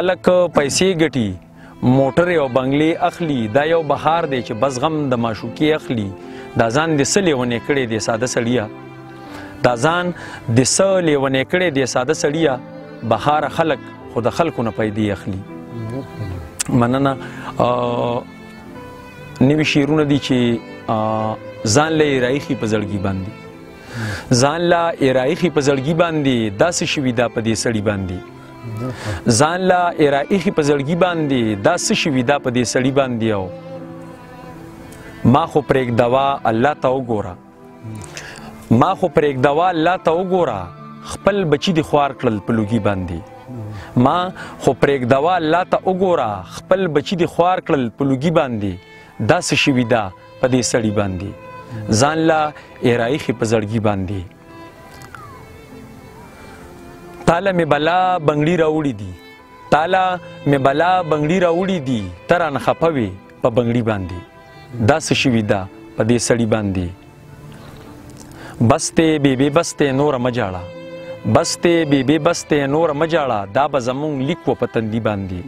خلک پیسې ګټي موټر او بنگلې اخلي دا یو بهار دی چې بس غم د معشوقې اخلي دا ځان د څه لیونې کړی دی ساده سړیه دا ځان د څه لیونې کړی دی ساده سړیه بهار خلک خو د خلکو نه پیدې اخلي مننه نوي شعرونه دي چې ځان له رایخي په زړګي باندې ځان له رایخي په زړګي باندې داسې شوي دا په دې سړي باندې ځان له رایخي په زړګي باندې داسې شوي دا په دې سړي باندې او ما خو پرېږدوا الله ته وګوره ما خو پرېږدوا الله ته وګوره خپل بچي دې خوار کړل په لوګي باندې ما خو پرېږدوا الله ته وګوره خپل بچي دې خوار کړل په لوګي باندې داسې شوي دا په دې سړي باندې ځان له رایخي په زړګي باندې تاله مې بلا بنګړي راوړي دي تاله مې بلا بنګړي راوړي دي ته رانه خفه وې په بنګړي باندې داسې شوي ده په دې سړي باندې بس دی بیبي بس دی نوره مه جاړه بس دی بیبي بس دی نوره مه جاړه دا به زمونږ لیک و په تندي باندې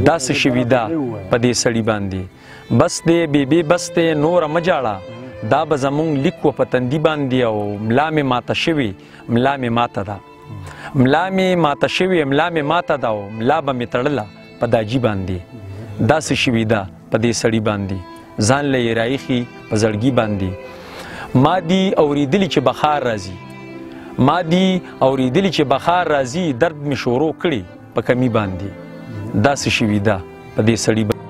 داسې شوي ده په دې سړي باندې بس دی بیبي بس دی نوره مه جاړه دا به زمونږ لیک و په تندي باندې او ملا مې ماته شوې ملا مې ماته ده ملا مې ماته شوې ملا مې ماته ده او ملا به مې تړله په داجي باندې داسې شوي ده په دې سړي باندې ځان له یې رایخي په زړګي باندې ما دي اورېدلي چې بهار راځي ما دي اورېدلي چې بهار راځي درد مې شروع کړي په کمي باندې داسې شوي ده په دې سړي باندې